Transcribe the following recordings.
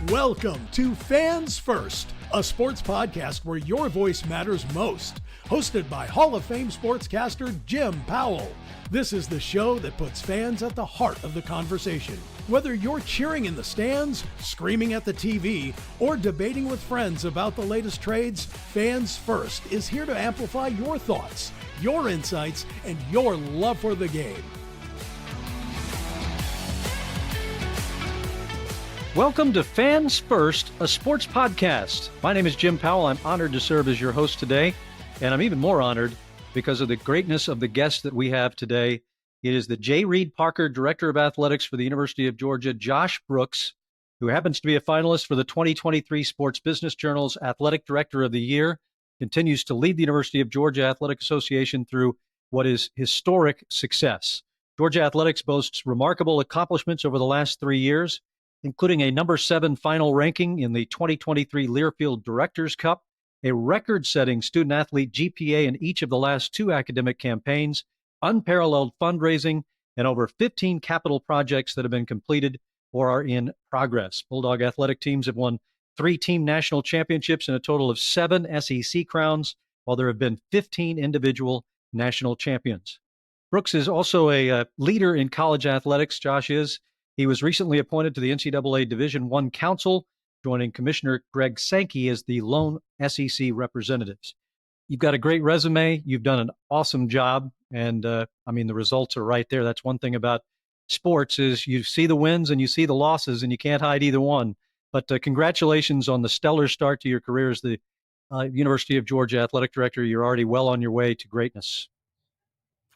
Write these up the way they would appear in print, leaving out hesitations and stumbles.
Welcome to Fans First, a sports podcast where your voice matters most. Hosted by Hall of Fame sportscaster Jim Powell. This is the show that puts fans at the heart of the conversation. Whether you're cheering in the stands, screaming at the TV, or debating with friends about the latest trades, Fans First is here to amplify your thoughts, your insights, and your love for the game. Welcome to Fans First, a sports podcast. My name is Jim Powell. I'm honored to serve as your host today, and I'm even more honored because of the greatness of the guest that we have today. It is the J. Reid Parker Director of Athletics for the University of Georgia, Josh Brooks, who happens to be a finalist for the 2023 Sports Business Journal's Athletic Director of the Year, continues to lead the University of Georgia Athletic Association through what is historic success. Georgia Athletics boasts remarkable accomplishments over the last 3 years, including a number 7 final ranking in the 2023 Learfield Directors Cup, a record-setting student-athlete GPA in each of the last 2 academic campaigns, unparalleled fundraising, and over 15 capital projects that have been completed or are in progress. Bulldog athletic teams have won 3 team national championships and a total of 7 SEC crowns, while there have been 15 individual national champions. Brooks is also a leader in college athletics. Josh is. He was recently appointed to the NCAA Division I Council, joining Commissioner Greg Sankey as the lone SEC representatives. You've got a great resume. You've done an awesome job. And the results are right there. That's one thing about sports is you see the wins and you see the losses and you can't hide either one. But congratulations on the stellar start to your career as the University of Georgia Athletic Director. You're already well on your way to greatness.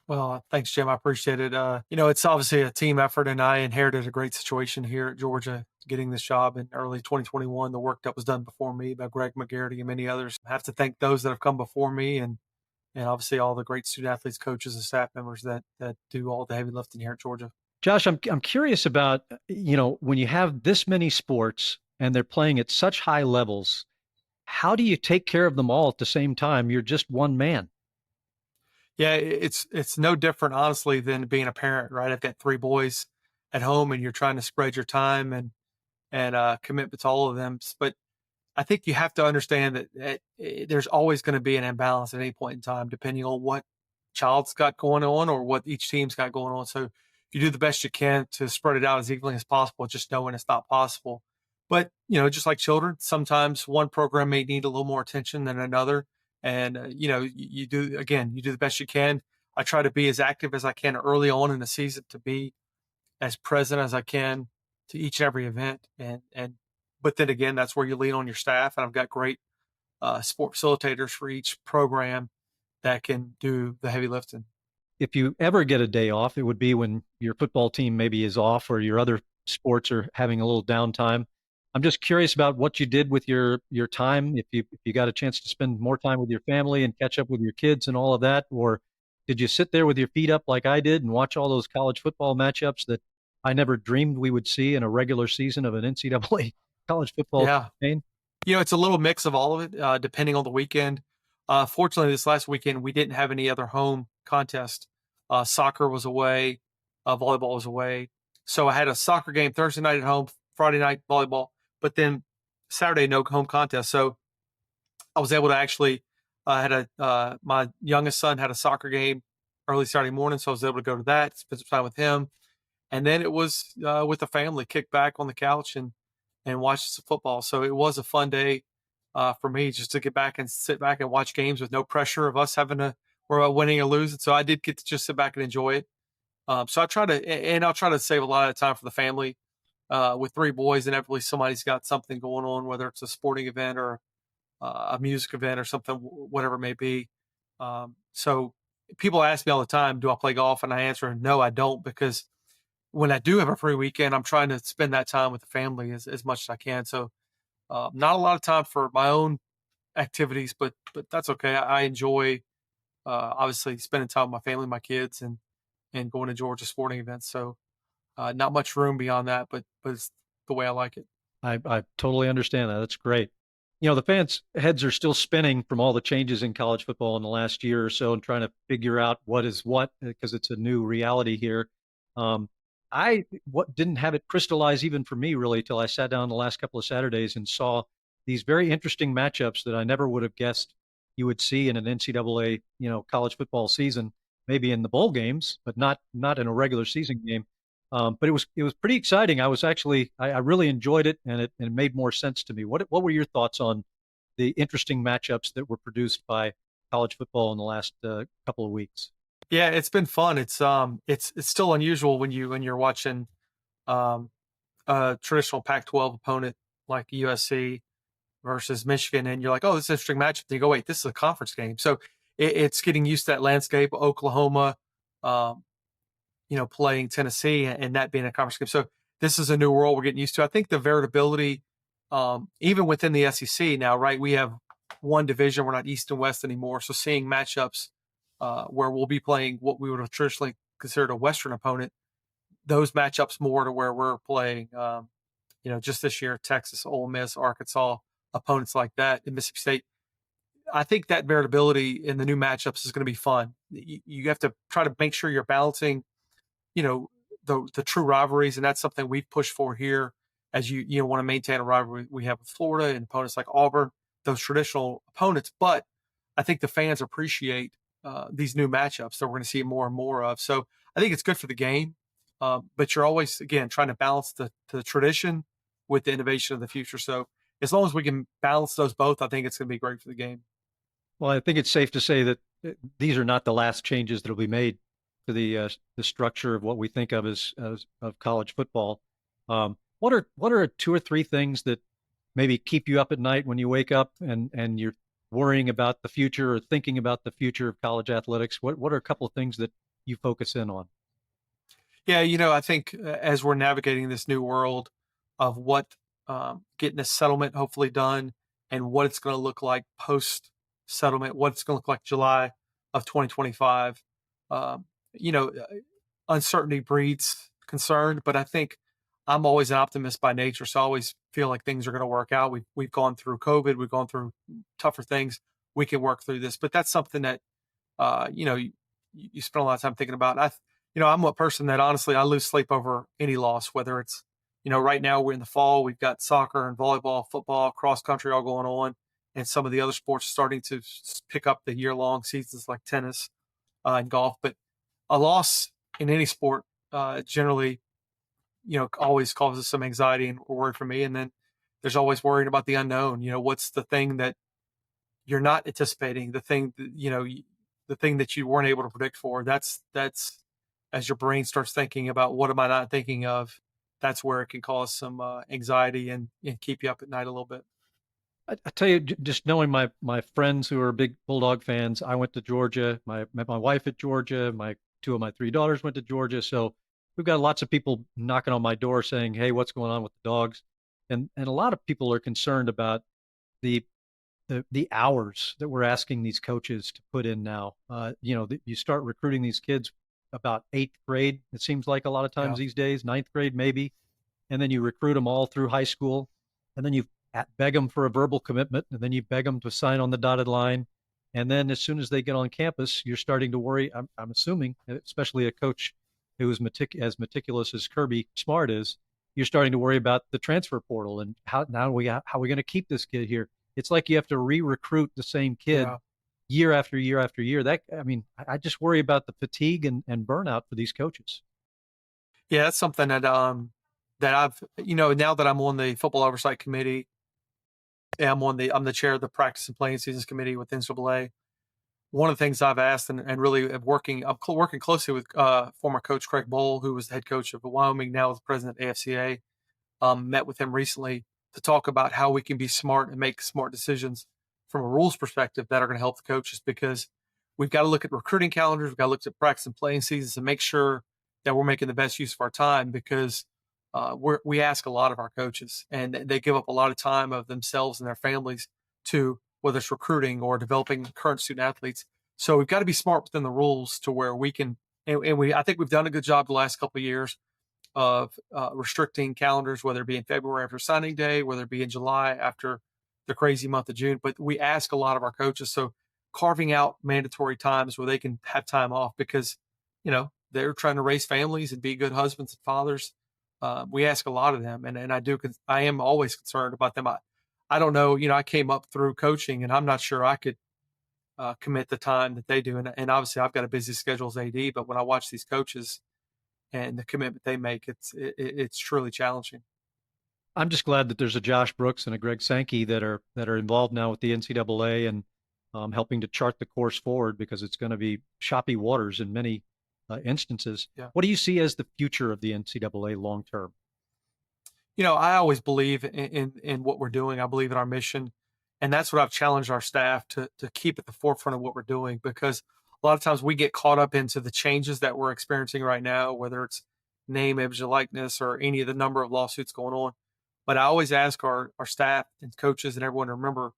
Well, thanks, Jim. I appreciate it. It's obviously a team effort, and I inherited a great situation here at Georgia, getting this job in early 2021. The work that was done before me by Greg McGarity and many others. I have to thank those that have come before me, and obviously all the great student athletes, coaches, and staff members that do all the heavy lifting here at Georgia. Josh, I'm curious about, when you have this many sports and they're playing at such high levels, how do you take care of them all at the same time? You're just one man. Yeah, it's no different, honestly, than being a parent, right? I've got 3 boys at home, and you're trying to spread your time and commitment to all of them. But I think you have to understand that there's always going to be an imbalance at any point in time, depending on what child's got going on or what each team's got going on. So if you do the best you can to spread it out as evenly as possible, just knowing it's not possible. But, just like children, sometimes one program may need a little more attention than another. And, you do the best you can. I try to be as active as I can early on in the season to be as present as I can to each and every event. But then again, that's where you lean on your staff. And I've got great sport facilitators for each program that can do the heavy lifting. If you ever get a day off, it would be when your football team maybe is off or your other sports are having a little downtime. I'm just curious about what you did with your time, if you got a chance to spend more time with your family and catch up with your kids and all of that, or did you sit there with your feet up like I did and watch all those college football matchups that I never dreamed we would see in a regular season of an NCAA college football campaign? It's a little mix of all of it, depending on the weekend. Fortunately, this last weekend, we didn't have any other home contest. Soccer was away, volleyball was away. So I had a soccer game Thursday night at home, Friday night volleyball, but then Saturday, no home contest. So I was able to actually my youngest son had a soccer game early Saturday morning. So I was able to go to that, spend some time with him. And then it was with the family, kick back on the couch and watch some football. So it was a fun day for me just to get back and sit back and watch games with no pressure of us having to worry about winning or losing. So I did get to just sit back and enjoy it. So I'll try to save a lot of time for the family. With 3 boys, inevitably somebody's got something going on, whether it's a sporting event or a music event or something, whatever it may be. So people ask me all the time, do I play golf? And I answer, no, I don't, because when I do have a free weekend, I'm trying to spend that time with the family as much as I can. So not a lot of time for my own activities, but that's okay. I enjoy obviously spending time with my family, my kids, and going to Georgia sporting events. So not much room beyond that, but it's the way I like it. I totally understand that. That's great. The fans' heads are still spinning from all the changes in college football in the last year or so and trying to figure out what is what because it's a new reality here. what didn't have it crystallize even for me really till I sat down the last couple of Saturdays and saw these very interesting matchups that I never would have guessed you would see in an NCAA, college football season, maybe in the bowl games, but not in a regular season game. But it was pretty exciting. I really enjoyed it, and it made more sense to me. What were your thoughts on the interesting matchups that were produced by college football in the last couple of weeks? Yeah, it's been fun. It's still unusual when you're watching um, a traditional Pac-12 opponent like USC versus Michigan, and you're like, oh, this is an interesting matchup. And you go, wait, this is a conference game. So it's getting used to that landscape. Oklahoma, um, playing Tennessee and that being a conference game. So this is a new world we're getting used to. I think the variability, even within the SEC now, right? We have one division. We're not East and West anymore. So seeing matchups where we'll be playing what we would have traditionally considered a Western opponent, those matchups more to where we're playing, just this year, Texas, Ole Miss, Arkansas, opponents like that in Mississippi State. I think that variability in the new matchups is going to be fun. You have to try to make sure you're balancing, the true rivalries, and that's something we've pushed for here. As you want to maintain a rivalry we have with Florida and opponents like Auburn, those traditional opponents. But I think the fans appreciate these new matchups that we're going to see more and more of. So I think it's good for the game. But you're always, again, trying to balance the tradition with the innovation of the future. So as long as we can balance those both, I think it's going to be great for the game. Well, I think it's safe to say that these are not the last changes that will be made to the structure of what we think of as of college football. What are two or three things that maybe keep you up at night when you wake up and you're worrying about the future or thinking about the future of college athletics? What are a couple of things that you focus in on? Yeah, I think as we're navigating this new world of what getting this settlement hopefully done and what it's going to look like post settlement, what it's going to look like July of 2025, um, you know, uh, uncertainty breeds concern, but I think I'm always an optimist by nature, so I always feel like things are going to work out. We've gone through COVID, we've gone through tougher things. We can work through this, but that's something that you spend a lot of time thinking about. I'm a person that honestly I lose sleep over any loss, whether it's right now we're in the fall, we've got soccer and volleyball, football, cross country all going on, and some of the other sports starting to pick up the year long seasons like tennis and golf. But a loss in any sport generally, always causes some anxiety and worry for me. And then there's always worrying about the unknown. What's the thing that you're not anticipating? The thing that, the thing that you weren't able to predict for. That's as your brain starts thinking about what am I not thinking of. That's where it can cause some anxiety and keep you up at night a little bit. I tell you, just knowing my friends who are big Bulldog fans, I went to Georgia. Met my wife at Georgia. My two of my three daughters went to Georgia. So we've got lots of people knocking on my door saying, "Hey, what's going on with the dogs?" And a lot of people are concerned about the the hours that we're asking these coaches to put in now. You start recruiting these kids about eighth grade. It seems like a lot of times Yeah. these days, ninth grade maybe, and then you recruit them all through high school, and then you beg them for a verbal commitment, and then you beg them to sign on the dotted line, and then as soon as they get on campus, you're starting to worry. I'm assuming, especially a coach who is as meticulous as Kirby Smart is, you're starting to worry about the transfer portal and how are we going to keep this kid here. It's like you have to re-recruit the same kid Yeah. year after year after year. I just worry about the fatigue and burnout for these coaches. Yeah, that's something that I've now that I'm on the football oversight committee, and I'm the chair of the practice and playing seasons committee with NCAA. One of the things I've asked and really working closely with former coach Craig Bowl, who was the head coach of Wyoming, now is the president of AFCA. Met with him recently to talk about how we can be smart and make smart decisions from a rules perspective that are going to help the coaches, because we've got to look at recruiting calendars, we've got to look at practice and playing seasons and make sure that we're making the best use of our time, because we ask a lot of our coaches and they give up a lot of time of themselves and their families to whether it's recruiting or developing current student athletes. So we've got to be smart within the rules to where we can, and I think we've done a good job the last couple of years of restricting calendars, whether it be in February after signing day, whether it be in July after the crazy month of June. But we ask a lot of our coaches. So carving out mandatory times where they can have time off, because, they're trying to raise families and be good husbands and fathers. We ask a lot of them, and I am always concerned about them. I don't know, I came up through coaching, and I'm not sure I could commit the time that they do. And obviously, I've got a busy schedule as AD, but when I watch these coaches and the commitment they make, it's truly challenging. I'm just glad that there's a Josh Brooks and a Greg Sankey that are involved now with the NCAA and helping to chart the course forward, because it's going to be choppy waters in many instances. Yeah. What do you see as the future of the NCAA long term? I always believe in what we're doing. I believe in our mission, and that's what I've challenged our staff to keep at the forefront of what we're doing, because a lot of times we get caught up into the changes that we're experiencing right now, whether it's name, image, and likeness, or any of the number of lawsuits going on. But I always ask our staff and coaches and everyone to remember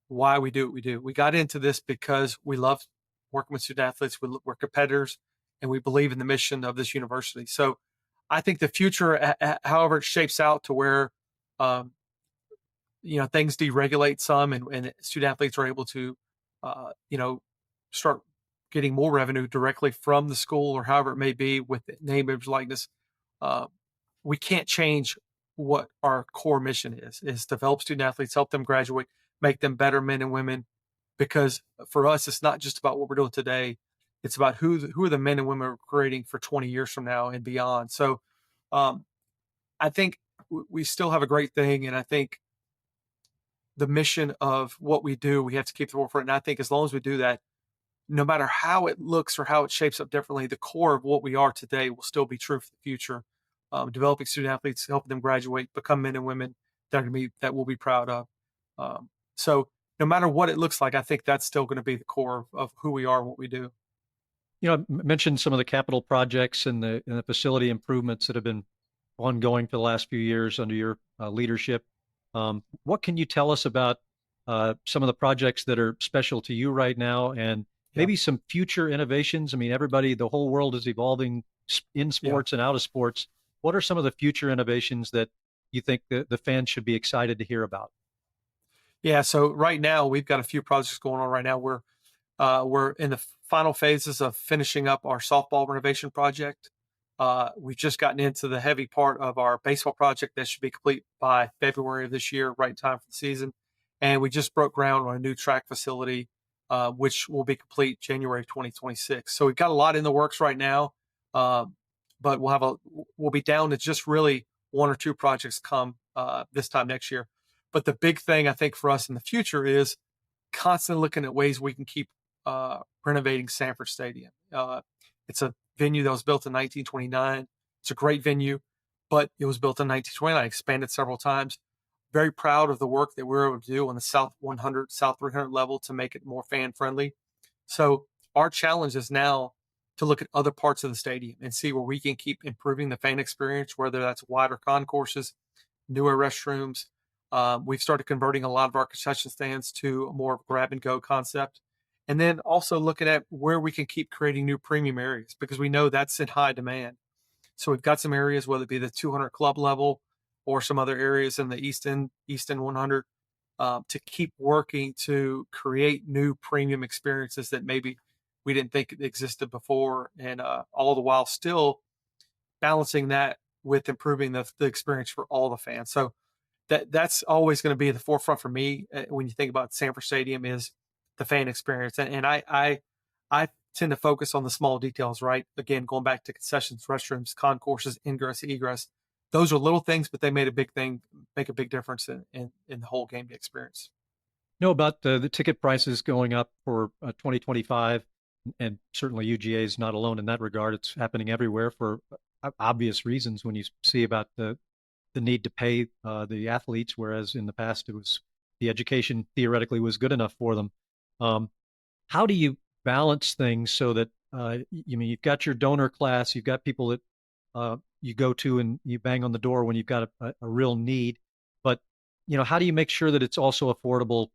why we do what we do. We got into this because we love working with student athletes. We're competitors, and we believe in the mission of this university. So I think the future, however it shapes out to where, things deregulate some and student athletes are able to, start getting more revenue directly from the school, or however it may be with the name, image, likeness. We can't change what our core mission is develop student athletes, help them graduate, make them better men and women. Because for us, it's not just about what we're doing today. It's about who are the men and women we're creating for 20 years from now and beyond. So I think we still have a great thing. And I think the mission of what we do, we have to keep the forefront. And I think as long as we do that, no matter how it looks or how it shapes up differently, the core of what we are today will still be true for the future. Developing student athletes, helping them graduate, become men and women that we'll be proud of. So no matter what it looks like, I think that's still going to be the core of who we are and what we do. I mentioned some of the capital projects and the facility improvements that have been ongoing for the last few years under your leadership. What can you tell us about some of the projects that are special to you right now, and maybe some future innovations? I mean, the whole world is evolving in sports and out of sports. What are some of the future innovations that you think the fans should be excited to hear about? Yeah, so right now we've got a few projects going on right now. We're in the final phases of finishing up our softball renovation project. We've just gotten into the heavy part of our baseball project that should be complete by February of this year, right in time for the season. And we just broke ground on a new track facility, which will be complete January 2026. So we've got a lot in the works right now, but we'll be down to just really one or two projects come this time next year. But the big thing I think for us in the future is constantly looking at ways we can keep renovating Sanford Stadium. It's a venue that was built in 1929. It's a great venue, but it was built in 1929, expanded several times. Very proud of the work that we were able to do on the South 100, South 300 level to make it more fan friendly. So our challenge is now to look at other parts of the stadium and see where we can keep improving the fan experience, whether that's wider concourses, newer restrooms. We've started converting a lot of our concession stands to a more grab and go concept. And then also looking at where we can keep creating new premium areas, because we know that's in high demand. So we've got some areas, whether it be the 200 club level or some other areas in the East End 100, to keep working to create new premium experiences that maybe we didn't think existed before. And all the while still balancing that with improving the experience for all the fans. So that's always going to be at the forefront for me when you think about Sanford Stadium, is the fan experience. And I tend to focus on the small details, right? Again, going back to concessions, restrooms, concourses, ingress, egress. Those are little things, but they make a big difference in the whole game day experience. Know about the ticket prices going up for 2025, and certainly UGA is not alone in that regard. It's happening everywhere for obvious reasons when you see about the need to pay the athletes, whereas in the past it was the education theoretically was good enough for them. How do you balance things so that you've got your donor class, you've got people that you go to and you bang on the door when you've got a real need, but how do you make sure that it's also affordable?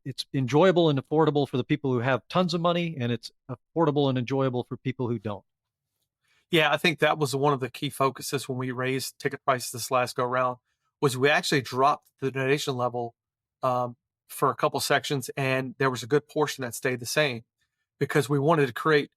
It's enjoyable and affordable for the people who have tons of money, and it's affordable and enjoyable for people who don't. Yeah, I think that was one of the key focuses when we raised ticket prices this last go round, was we actually dropped the donation level for a couple sections, and there was a good portion that stayed the same. because we wanted to create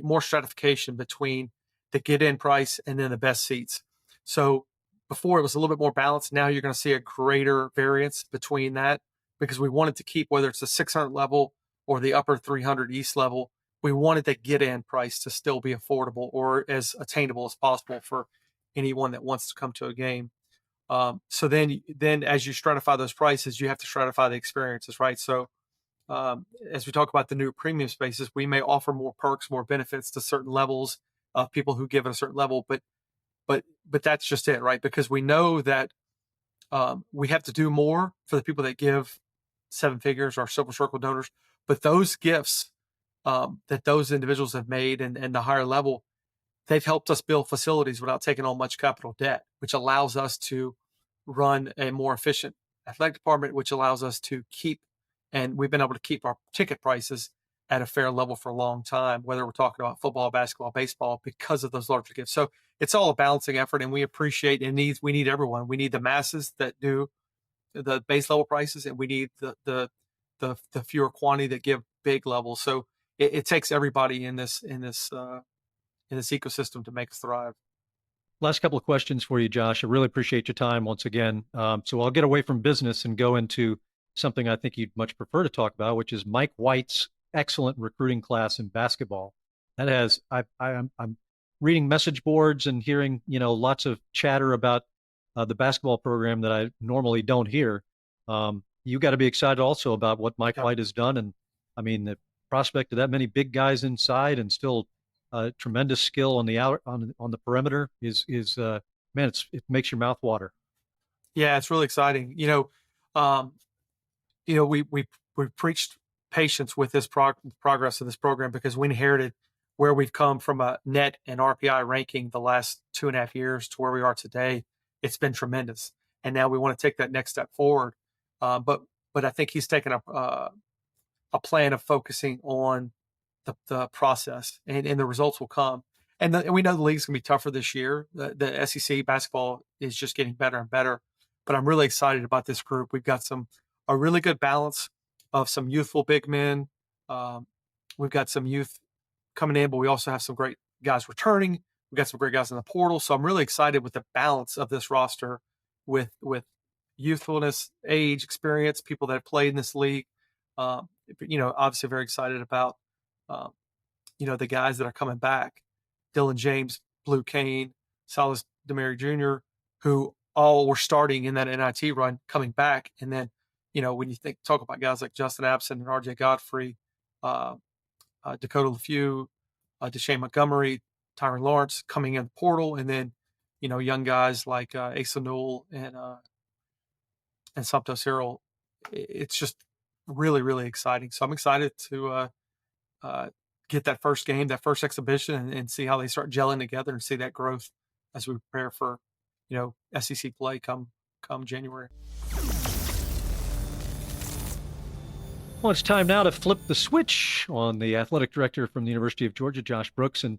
more stratification between the get-in price and then the best seats. So before it was a little bit more balanced. Now you're going to see a greater variance between that because we wanted to keep, whether it's the 600 level or the upper 300 East level, we wanted the get-in price to still be affordable or as attainable as possible for anyone that wants to come to a game. So then as you stratify those prices, you have to stratify the experiences, right? So as we talk about the new premium spaces, we may offer more perks, more benefits to certain levels of people who give at a certain level, but that's just it, right? Because we know that we have to do more for the people that give seven figures or Silver Circle donors, but those gifts that those individuals have made and the higher level, they've helped us build facilities without taking on much capital debt, which allows us to run a more efficient athletic department, which allows us to keep, and we've been able to keep our ticket prices at a fair level for a long time, whether we're talking about football, basketball, baseball, because of those larger gifts. So it's all a balancing effort, and we appreciate and we need everyone. We need the masses that do the base level prices, and we need the fewer quantity that give big levels. So it takes everybody in this ecosystem to make us thrive. Last couple of questions for you, Josh. I really appreciate your time once again. So I'll get away from business and go into something I think you'd much prefer to talk about, which is Mike White's excellent recruiting class in basketball. That has, I'm reading message boards and hearing, lots of chatter about the basketball program that I normally don't hear. You got to be excited also about what Mike White has done. And I mean, the prospect of that many big guys inside and still tremendous skill on the on the perimeter is man, it makes your mouth water. Yeah, it's really exciting. We preached patience with this progress of this program because we inherited where we've come from a net and RPI ranking the last 2.5 years to where we are today. It's been tremendous, and now we want to take that next step forward. But I think he's taken a plan of focusing on the process, and the results will come. And we know the league's going to be tougher this year. The SEC basketball is just getting better and better. But I'm really excited about this group. We've got a really good balance of some youthful big men. We've got some youth coming in, but we also have some great guys returning. We've got some great guys in the portal. So I'm really excited with the balance of this roster with youthfulness, age, experience, people that have played in this league. Obviously very excited about the guys that are coming back. Dylan James, Blue Kane, Silas DeMary Jr., who all were starting in that NIT run coming back. And then, when you talk about guys like Justin Abson and RJ Godfrey, Dakota LeFew, Deshane Montgomery, Tyron Lawrence coming in the portal, and then, young guys like Asa Newell and Sumpto Cyril. It's just really, really exciting. So I'm excited to get that first game, that first exhibition, and see how they start gelling together and see that growth as we prepare for, SEC play come January. Well, it's time now to flip the switch on the athletic director from the University of Georgia, Josh Brooks. And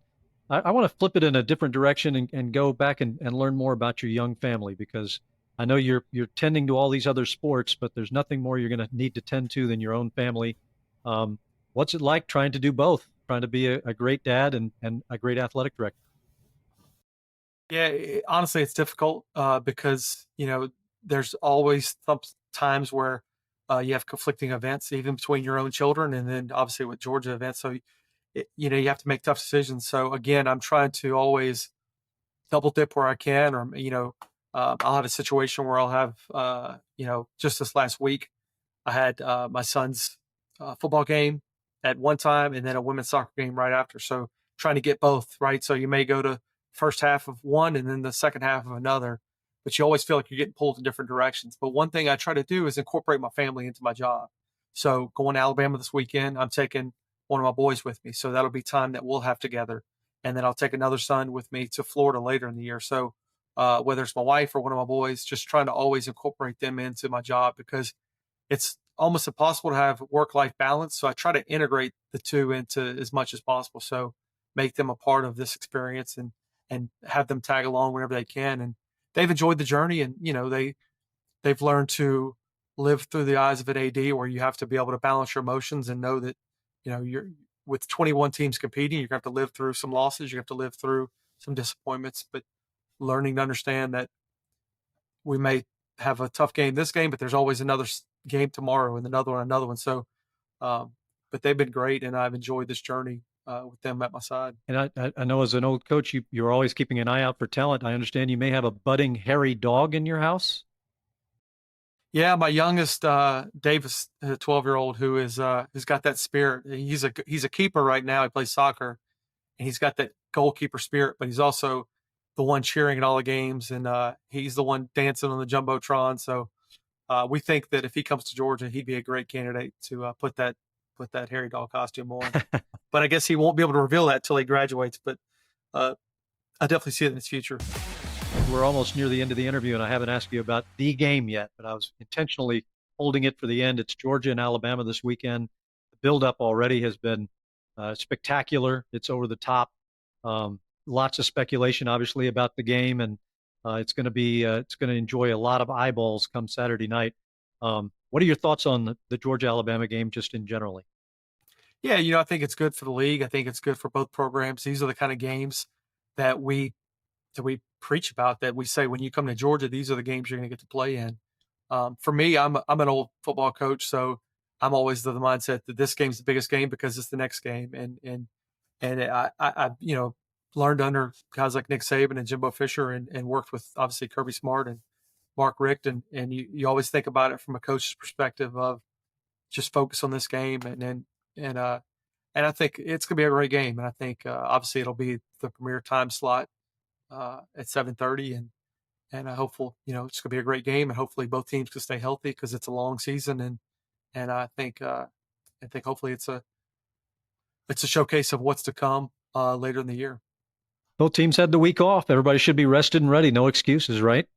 I want to flip it in a different direction and go back and learn more about your young family, because I know you're tending to all these other sports, but there's nothing more you're going to need to tend to than your own family. What's it like trying to do both, trying to be a great dad and a great athletic director? Yeah, honestly, it's difficult because, there's always times where you have conflicting events, even between your own children and then obviously with Georgia events. So, you have to make tough decisions. So again, I'm trying to always double dip where I can, or, I'll have a situation where I'll have, just this last week, I had my son's football game at one time and then a women's soccer game right after. So trying to get both, right? So you may go to first half of one and then the second half of another, but you always feel like you're getting pulled in different directions. But one thing I try to do is incorporate my family into my job. So going to Alabama this weekend, I'm taking one of my boys with me. So that'll be time that we'll have together. And then I'll take another son with me to Florida later in the year. So whether it's my wife or one of my boys, just trying to always incorporate them into my job, because it's almost impossible to have work-life balance. So I try to integrate the two into as much as possible. So make them a part of this experience and have them tag along whenever they can. And they've enjoyed the journey, and, they've learned to live through the eyes of an AD, where you have to be able to balance your emotions and know that, with 21 teams competing, you're going to have to live through some losses. You have to live through some disappointments, but learning to understand that we may have a tough game this game, but there's always another game tomorrow and another one. So, but they've been great, and I've enjoyed this journey with them at my side. And I know as an old coach, you're always keeping an eye out for talent. I understand you may have a budding hairy dog in your house. Yeah, my youngest, Davis, a 12-year-old who is who's got that spirit. He's a keeper right now. He plays soccer, and he's got that goalkeeper spirit. But he's also the one cheering at all the games, and he's the one dancing on the jumbotron. So we think that if he comes to Georgia, he'd be a great candidate to put that hairy dog costume on. But I guess he won't be able to reveal that till he graduates. But I definitely see it in his future. We're almost near the end of the interview, and I haven't asked you about the game yet, but I was intentionally holding it for the end. It's Georgia and Alabama this weekend. The build-up already has been spectacular. It's over the top. Lots of speculation, obviously, about the game, and it's going to enjoy a lot of eyeballs come Saturday night. What are your thoughts on the Georgia-Alabama game just in generally? Yeah, I think it's good for the league. I think it's good for both programs. These are the kind of games that we preach about, that we say when you come to Georgia, these are the games you're going to get to play in. For me, I'm an old football coach, so I'm always of the mindset that this game's the biggest game because it's the next game. And I learned under guys like Nick Saban and Jimbo Fisher, and worked with obviously Kirby Smart and Mark Richt, and you always think about it from a coach's perspective of just focus on this game, and I think it's going to be a great game. And I think obviously it'll be the premier time slot at 7:30, and I hopeful it's going to be a great game, and hopefully both teams can stay healthy because it's a long season, and I think hopefully it's a showcase of what's to come later in the year. Both teams had the week off. Everybody should be rested and ready. No excuses, right?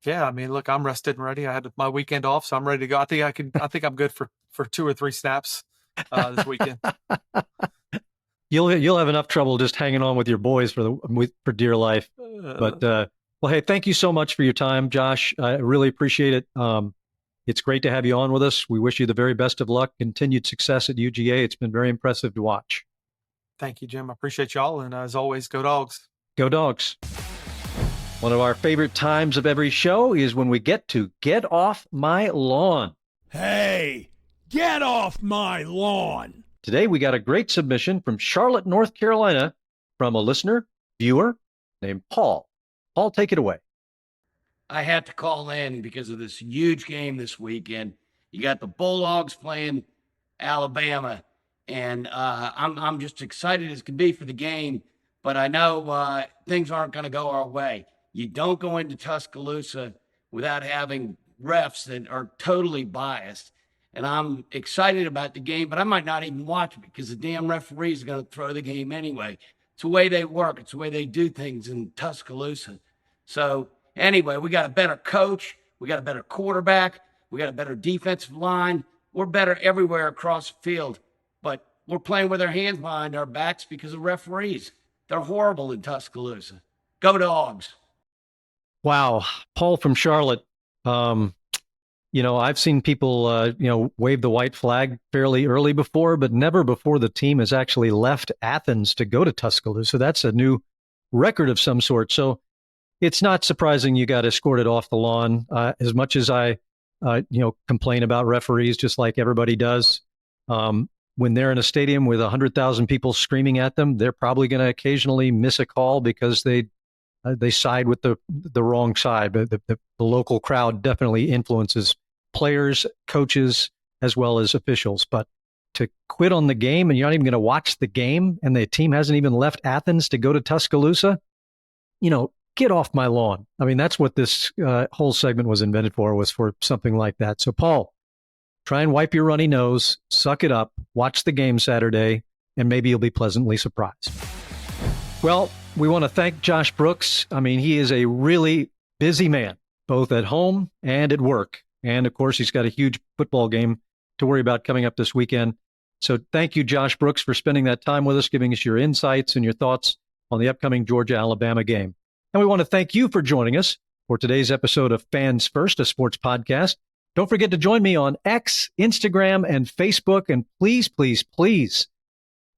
Yeah, I mean, look, I'm rested and ready. I had my weekend off, so I'm ready to go. I think I'm good for 2 or 3 snaps this weekend. You'll have enough trouble just hanging on with your boys for dear life. But well, hey, thank you so much for your time, Josh. I really appreciate it. It's great to have you on with us. We wish you the very best of luck, continued success at UGA. It's been very impressive to watch. Thank you, Jim. I appreciate y'all, and as always, go Dogs. Go Dogs. One of our favorite times of every show is when we get to Get Off My Lawn. Hey, get off my lawn. Today, we got a great submission from Charlotte, North Carolina, from a listener, viewer named Paul. Paul, take it away. I had to call in because of this huge game this weekend. You got the Bulldogs playing Alabama, and I'm just excited as can be for the game, but I know things aren't going to go our way. You don't go into Tuscaloosa without having refs that are totally biased. And I'm excited about the game, but I might not even watch it because the damn referee is going to throw the game anyway. It's the way they work. It's the way they do things in Tuscaloosa. So anyway, we got a better coach. We got a better quarterback. We got a better defensive line. We're better everywhere across the field, but we're playing with our hands behind our backs because of referees. They're horrible in Tuscaloosa. Go Dogs. Wow. Paul from Charlotte. I've seen people, wave the white flag fairly early before, but never before the team has actually left Athens to go to Tuscaloosa. That's a new record of some sort. So it's not surprising you got escorted off the lawn. As much as I, complain about referees, just like everybody does, when they're in a stadium with 100,000 people screaming at them, they're probably going to occasionally miss a call because they side with the wrong side. But the local crowd definitely influences players, coaches, as well as officials. But to quit on the game and you're not even going to watch the game, and the team hasn't even left Athens to go to Tuscaloosa, get off my lawn. I mean, that's what this whole segment was invented for, was for something like that. So, Paul, try and wipe your runny nose, suck it up, watch the game Saturday, and maybe you'll be pleasantly surprised. Well, we want to thank Josh Brooks. I mean, he is a really busy man, both at home and at work. And, of course, he's got a huge football game to worry about coming up this weekend. So thank you, Josh Brooks, for spending that time with us, giving us your insights and your thoughts on the upcoming Georgia-Alabama game. And we want to thank you for joining us for today's episode of Fans First, a sports podcast. Don't forget to join me on X, Instagram, and Facebook. And please, please, please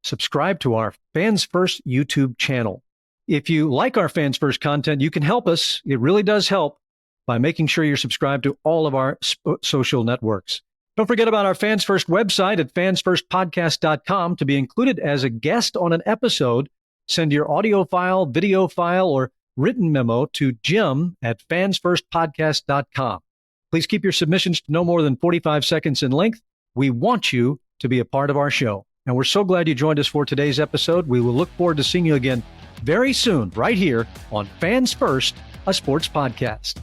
subscribe to our Fans First YouTube channel. If you like our Fans First content, you can help us. It really does help by making sure you're subscribed to all of our social networks. Don't forget about our Fans First website at fansfirstpodcast.com to be included as a guest on an episode. Send your audio file, video file, or written memo to Jim at fansfirstpodcast.com. Please keep your submissions to no more than 45 seconds in length. We want you to be a part of our show. And we're so glad you joined us for today's episode. We will look forward to seeing you again very soon, right here on Fans First, a sports podcast.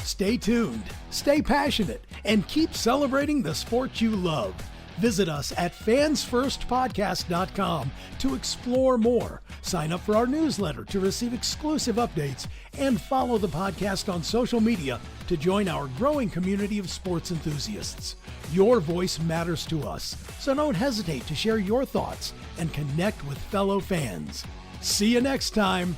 Stay tuned, stay passionate, and keep celebrating the sport you love. Visit us at fansfirstpodcast.com to explore more. Sign up for our newsletter to receive exclusive updates and follow the podcast on social media to join our growing community of sports enthusiasts. Your voice matters to us, so don't hesitate to share your thoughts and connect with fellow fans. See you next time.